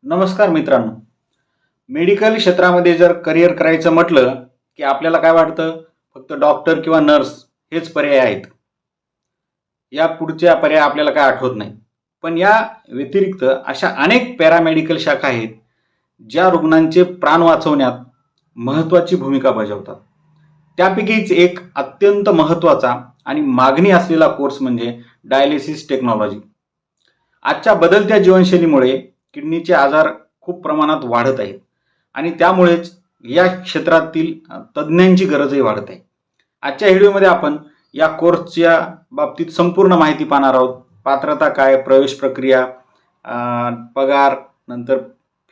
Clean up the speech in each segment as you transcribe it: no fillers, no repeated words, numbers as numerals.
नमस्कार मित्रांनो. मेडिकल क्षेत्रामध्ये जर करिअर करायचं म्हटलं, की आपल्याला काय वाटतं? फक्त डॉक्टर किंवा नर्स हेच पर्याय आहेत. या पुढच्या पर्याय आपल्याला काय आठवत नाही. पण या व्यतिरिक्त अशा अनेक पॅरामेडिकल शाखा आहेत, ज्या रुग्णांचे प्राण वाचवण्यात महत्त्वाची भूमिका बजावतात. त्यापैकीच एक अत्यंत महत्त्वाचा आणि मागणी असलेला कोर्स म्हणजे डायलिसिस टेक्नॉलॉजी. आजच्या बदलत्या जीवनशैलीमुळे किडनीचे आजार खूप प्रमाणात वाढत आहेत आणि त्यामुळेच या क्षेत्रातील तज्ज्ञांची गरजही वाढत आहे. आजच्या व्हिडिओमध्ये आपण या कोर्सच्या बाबतीत संपूर्ण माहिती पाहणार आहोत. पात्रता काय, प्रवेश प्रक्रिया, पगार, नंतर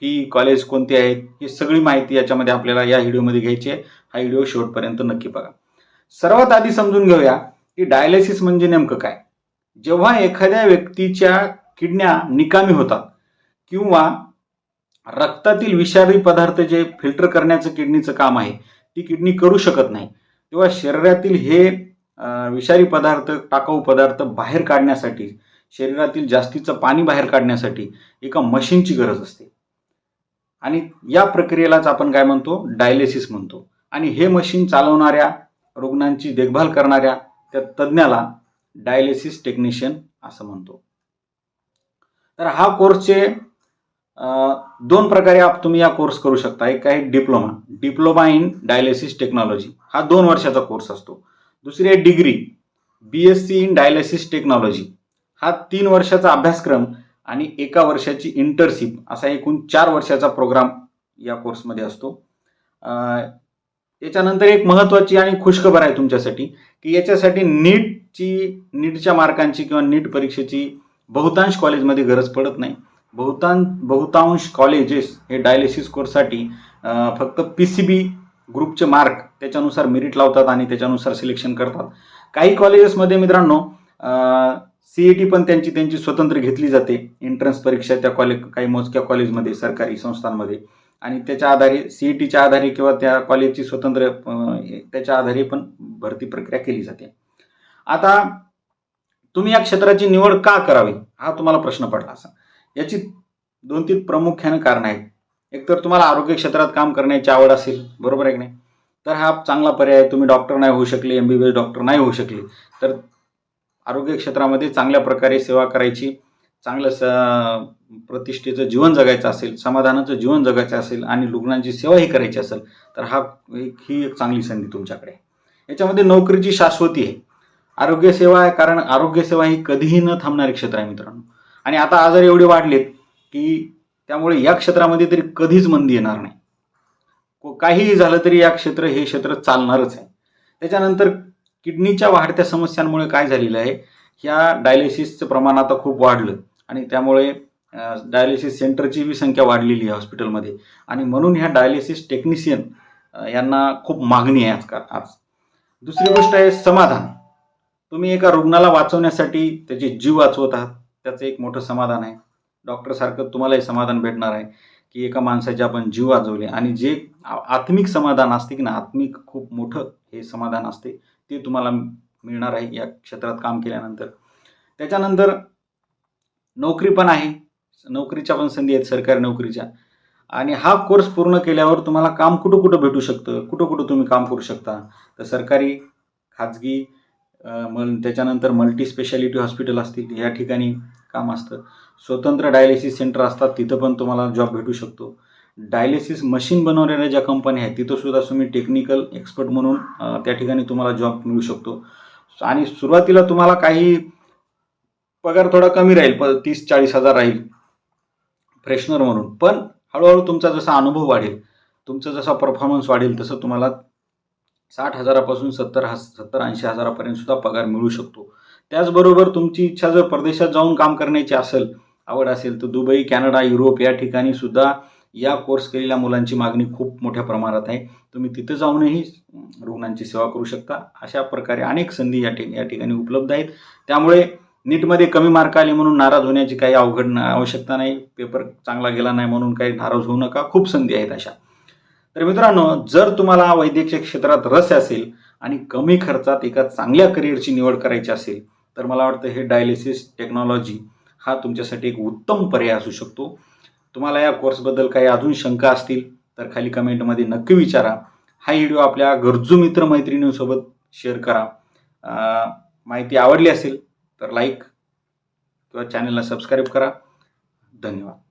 फी, कॉलेज कोणते आहेत, ही सगळी माहिती याच्यामध्ये आपल्याला या व्हिडिओमध्ये घ्यायची आहे. हा व्हिडिओ शेवटपर्यंत नक्की बघा. सर्वात आधी समजून घेऊया की डायलिसिस म्हणजे नेमकं काय. जेव्हा एखाद्या व्यक्तीच्या किडन्या निकामी होतात किंवा रक्तातील विषारी पदार्थ जे फिल्टर करण्याचं किडनीचं काम आहे, ती किडनी करू शकत नाही, तेव्हा शरीरातील हे विषारी पदार्थ, टाकाऊ पदार्थ बाहेर काढण्यासाठी, शरीरातील जास्तीचं पाणी बाहेर काढण्यासाठी एका मशीनची गरज असते आणि या प्रक्रियेलाच आपण काय म्हणतो? डायलिसिस म्हणतो. आणि हे मशीन चालवणाऱ्या, रुग्णांची देखभाल करणाऱ्या त्या तज्ज्ञाला डायलिसिस टेक्निशियन असं म्हणतो. तर हा कोर्सचे दोन प्रकारे तुम्ही या कोर्स करू शकता. एक आहे डिप्लोमा इन डायलिसिस टेक्नॉलॉजी, हा 2 वर्षाचा कोर्स असतो. दुसरी आहे degree, BSc in dialysis technology, हा 3 वर्षाचा अभ्यासक्रम आणि 1 वर्षाची इंटर्नशिप, असा एकूण 4 वर्षाचा प्रोग्राम या कोर्समध्ये असतो. याच्यानंतर एक महत्त्वाची आणि खुशखबर आहे तुमच्यासाठी की याच्यासाठी नीटच्या मार्कांची किंवा नीट परीक्षेची बहुतांश कॉलेजमध्ये गरज पडत नाही. बहुतांश कॉलेजेस हे डायलिसिस कोर्ससाठी फक्त PCB ग्रुपचे मार्क त्याच्यानुसार मेरिट लावतात आणि त्याच्यानुसार सिलेक्शन करतात. काही कॉलेजेसमध्ये मित्रांनो CET पण त्यांची स्वतंत्र घेतली जाते, एंट्रन्स परीक्षा त्या काही मोजक्या कॉलेजमध्ये, सरकारी संस्थांमध्ये, आणि त्याच्या आधारे CETच्या आधारे किंवा त्या कॉलेजची स्वतंत्र त्याच्या आधारे पण भरती प्रक्रिया केली जाते. आता तुम्ही या क्षेत्राची निवड का करावी, हा तुम्हाला प्रश्न पडला असा. याची 2-3 प्रामुख्याने कारण आहेत. एकतर तुम्हाला आरोग्य क्षेत्रात काम करण्याची आवड असेल, बरोबर आहे की नाही, तर हा चांगला पर्याय आहे. तुम्ही डॉक्टर नाही होऊ शकले, MBBS डॉक्टर नाही होऊ शकले, तर आरोग्य क्षेत्रामध्ये चांगल्या प्रकारे सेवा करायची, चांगलं प्रतिष्ठेचं जीवन जगायचं असेल, समाधानाचं जीवन जगायचं असेल आणि रुग्णांची सेवाही करायची असेल, तर ही एक चांगली संधी तुमच्याकडे आहे. याच्यामध्ये नोकरीची शाश्वती आहे. आरोग्य सेवा आहे, कारण आरोग्य सेवा ही कधीही न थांबणारे क्षेत्र आहे मित्रांनो. आणि आता आजार एवढे वाढलेत की त्यामुळे या क्षेत्रामध्ये तरी कधीच मंदी येणार नाही. काहीही झालं तरी हे क्षेत्र चालणारच आहे. त्याच्यानंतर किडनीच्या वाढत्या समस्यांमुळे काय झालेलं आहे, ह्या डायलिसिसचं प्रमाण आता खूप वाढलं आणि त्यामुळे डायलिसिस सेंटरची संख्या वाढलेली आहे हॉस्पिटलमध्ये, आणि म्हणून ह्या डायलिसिस टेक्निशियन यांना खूप मागणी आहे आज. दुसरी गोष्ट आहे समाधान. तुम्ही एका रुग्णाला वाचवण्यासाठी त्याचे जीव वाचवत आहात, त्याचं एक मोठं समाधान आहे. डॉक्टरसारखं तुम्हालाही समाधान भेटणार आहे की एका माणसाचे आपण जीव वाचवले. आणि जे आत्मिक समाधान असते की ना, आत्मिक खूप मोठं हे समाधान असते, ते तुम्हाला मिळणार आहे या क्षेत्रात काम केल्यानंतर. त्याच्यानंतर नोकरी पण आहे, नोकरीच्या पण संधी आहेत, सरकारी नोकरीच्या. आणि हा कोर्स पूर्ण केल्यावर तुम्हाला काम कुठं कुठं भेटू शकतं, कुठं कुठं तुम्ही काम करू शकता, तर सरकारी, खाजगी, त्याच्यानंतर मल्टी स्पेशालिटी हॉस्पिटल असतील, या ठिकाणी काम असतं. स्वतंत्र डायलिसिस सेंटर असतात, तिथं पण तुम्हाला जॉब भेटू शकतो. डायलिसिस मशीन बनवणाऱ्या ज्या कंपन्या आहेत तिथं सुद्धा तुम्ही टेक्निकल एक्सपर्ट म्हणून त्या ठिकाणी तुम्हाला जॉब मिळू शकतो. आणि सुरुवातीला तुम्हाला काही पगार थोडा कमी राहील, 30-40 हजार राहील फ्रेशनर म्हणून, पण हळूहळू तुमचा जसा अनुभव वाढेल, तुमचा जसा परफॉर्मन्स वाढेल, तसं तुम्हाला 60,000पासून 70-80 हजारापर्यंत सुद्धा पगार मिळू शकतो. त्याचबरोबर तुमची इच्छा जर परदेशात जाऊन काम करण्याची असेल, आवड असेल, तर दुबई, कॅनडा, युरोप या ठिकाणी सुद्धा या कोर्स केलेल्या मुलांची मागणी खूप मोठ्या प्रमाणात आहे. तुम्ही तिथे जाऊनही रुग्णांची सेवा करू शकता. अशा प्रकारे अनेक संधी या ठिकाणी उपलब्ध आहेत. त्यामुळे नीटमध्ये कमी मार्क आले म्हणून नाराज होण्याची काही आवश्यकता नाही. पेपर चांगला गेला नाही म्हणून काही नाराज होऊ नका, खूप संधी आहेत अशा. तर मित्रांनो, जर तुम्हाला वैद्यकीय क्षेत्रात रस असेल आणि कमी खर्चात एका चांगल्या करिअरची निवड करायची असेल, तर मला वाटतं हे डायलिसिस टेक्नॉलॉजी हा तुमच्यासाठी एक उत्तम पर्याय असू शकतो. तुम्हाला या कोर्सबद्दल काही अजून शंका असतील तर खाली कमेंटमध्ये नक्की विचारा. हा व्हिडिओ आपल्या गरजू मित्रमैत्रिणींसोबत शेअर करा. माहिती आवडली असेल तर लाईक किंवा चॅनलला सबस्क्राईब करा. धन्यवाद.